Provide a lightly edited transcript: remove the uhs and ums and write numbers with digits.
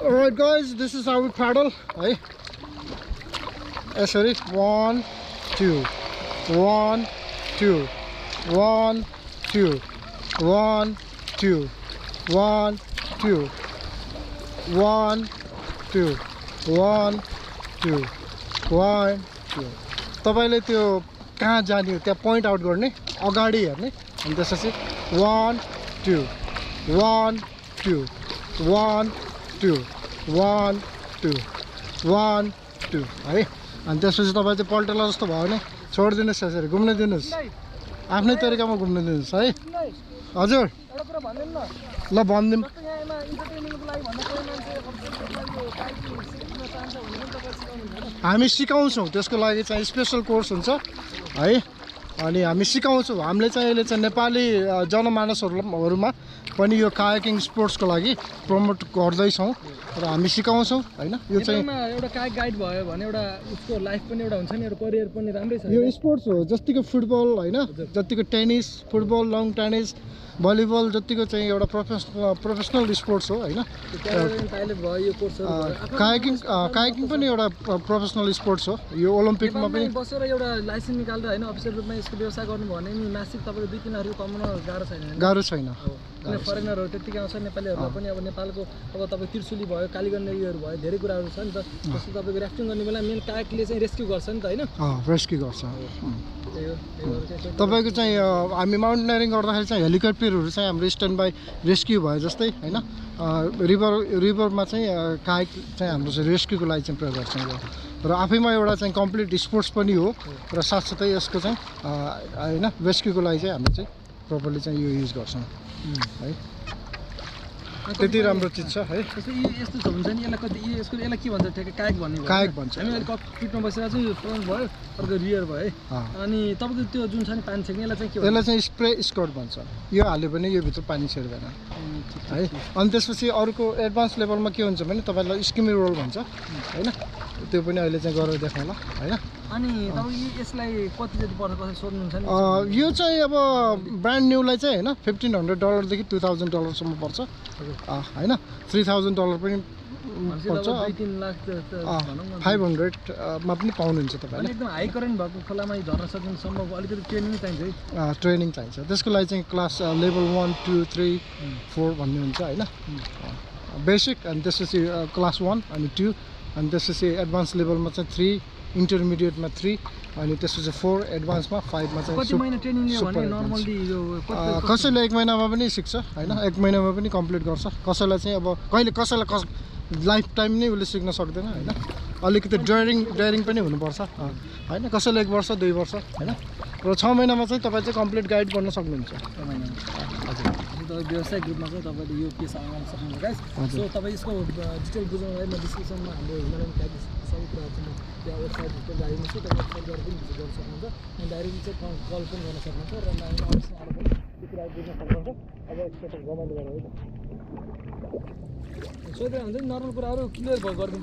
Alright guys, this is how we paddle. Hey. Sorry. 1, 2, 1, 2, 1, 2, 1, 2, 1, 2, 1, 2, 1, 2, 1, 2. तपाईले त्यो कहाँ जाने हो त्यहाँ पोइन्ट आउट गर्ने अगाडि हेर्ने अनि त्यसपछि 1 2 1 2 1 2 1 2 1 2 है अनि त्यसपछि तपाईँ चाहिँ पल्टेला जस्तो भयो भने छोडिदिनुहोस् यसरी घुम्न दिनुहोस् आफ्नै तरिकामा घुम्न दिनुहोस् है हजुर ल भन्दिम हामी सिकाउँछौँ त्यसको लागि चाहिँ स्पेशल कोर्स हुन्छ है अनि हामी सिकाउँछौँ हामीले चाहिँ अहिले चाहिँ नेपाली जनमानसहरुमा पनि यो कायाकिङ स्पोर्ट्सको लागि प्रमोट गर्दैछौँ र हामी सिकाउँछौँ हैन यो चाहिँ एउटा कायाक गाइड भयो भने एउटा उसको लाइफ पनि एउटा हुन्छ नि एउटा करियर पनि राम्रै छ यो स्पोर्ट्स हो जतिको फुटबल हैन जतिको tennis football long tennis volleyball जतिको चाहिँ एउटा प्रोफेसनल स्पोर्ट्स हो हैन कायाकिङ पनि एउटा प्रोफेसनल स्पोर्ट्स हो यो ओलम्पिकमा पनि बसेर एउटा लाइसेन्स निकालेर हैन अफिसियल रूपमा यसको व्यवसाय गर्नु भने नि मासिक तपाईको 2-3 हजार कमाउन गाह्रो छैन किन फरेनरहरु त्यतिकै आउँछ नेपालीहरुलाई पनि अब नेपालको अब तपाई त्रिशुली भयो कालीगण्ड एरियाहरु भयो धेरै कुराहरु छ नि त जस्तो तपाईको राफ्टिङ गर्ने बेला मेन कायाकले चाहिँ रेस्क्यु गर्छ नि त हैन रेस्क्यु गर्छ तपाईको चाहिँ हामी माउन्टेनियरिङ गर्दाखेरि चाहिँ हेलिकप्टरहरु चाहिँ हाम्रो स्ट्यान्ड बाइ रेस्क्यु भयो जस्तै हैन रिभरमा चाहिँ कायाक चाहिँ हाम्रो चाहिँ रेस्क्युको लागि चाहिँ प्रयोग गर्छौँ र आफैमा एउटा चाहिँ कम्प्लिट स्पोर्ट्स पनि हो र साथसाथै यसको चाहिँ हैन रेस्क्युको लागि चाहिँ हामी चाहिँ प्रपरली चाहिँ यो युज गर्छौँ है त्यति राम्रो चिज छ है यस्तो छ हुन्छ नि यसलाई कति यसलाई के भन्छ ठ्याक्कै कायाक भन्ने भयो कायाक भन्छ हामी अहिले ककपिटमा बसेर चाहिँ यो फ्रन्ट भयो अर्को रियर भयो है अनि तपाईको त्यो जुन छ नि पानी छ यसलाई चाहिँ के भन्छ यसलाई चाहिँ स्प्रे स्कर्ट भन्छ यो हाल्यो भने यो भित्र पानी छिर्दैन है अनि त्यसपछि अर्को एडभान्स लेभलमा के हुन्छ भने तपाईलाई स्किमी रोल भन्छ हैन त्यो पनि अहिले चाहिँ गरेर देखाउला हैन अनि तपाईँ यसलाई कति जति पर्छ कसरी सोध्नुहुन्छ नि यो चाहिँ अब ब्रान्ड न्यूलाई चाहिँ हैन $1500 देखि $2000 सम्म पर्छ हैन $3000 पनि पर्छ 2-3 लाख भनौं न 500 मा पनि पाउनुहुन्छ तपाईले एकदम हाई करेन्ट भएको खोलामा झर्न सक्ने सम्भव अलिकति ट्रेनिङ चाहिन्छ है ट्रेनिङ चाहिन्छ त्यसको लागि चाहिँ क्लास लेभल 1 2 3 4 भन्ने हुन्छ हैन बेसिक अनि त्यसपछि क्लास 1 अनि 2 अनि त्यसपछि एडभान्स लेभलमा चाहिँ 3 इन्टरमिडिएटमा 3 अनि त्यसपछि 4 एडभान्समा 5 मा चाहिँ कति महिना ट्रेनिङ लियो भने नर्मली यो कसैले 1 महिनामा पनि सिक्छ हैन 1 महिनामा पनि कम्प्लिट गर्छ कसैलाई चाहिँ अब कहिले कसैलाई लाइफ टाइम नै उले सिक्न सक्दैन हैन अलिकति ड्राइभिङ पनि हुनुपर्छ हैन कसैले 1 वर्ष 2 वर्ष हैन र 6 महिनामा चाहिँ तपाईं चाहिँ कम्प्लिट गाइड गर्न सक्नुहुन्छ हजुर तपाईँ व्यवसायिक रूपमा चाहिँ तपाईले यो पेसा गर्न सक्नुहुन्छ गाइस सो तपाईँ यसको डिटेल बुझ्नलाई म डिस्क्रिप्सनमा हाम्रो हिमालयन सबै कुराहरु चाहिँ त्यहाँ वेबसाइटको बारेमा चाहिँ तपाईँ वेबसाइट गरेर पनि भिजिट गर्न सक्नुहुन्छ अनि डाइरेक्टली चाहिँ कल पनि गर्न सक्नुहुन्छ र हामी अफिसमा आएर पनि त्यो कुरा बुझ्न सक्नुहुन्छ अब एकपल्ट रमाइलो गरेर है सोध्दै हुन्छ नि नर्मल कुराहरु क्लियर गरिदिनु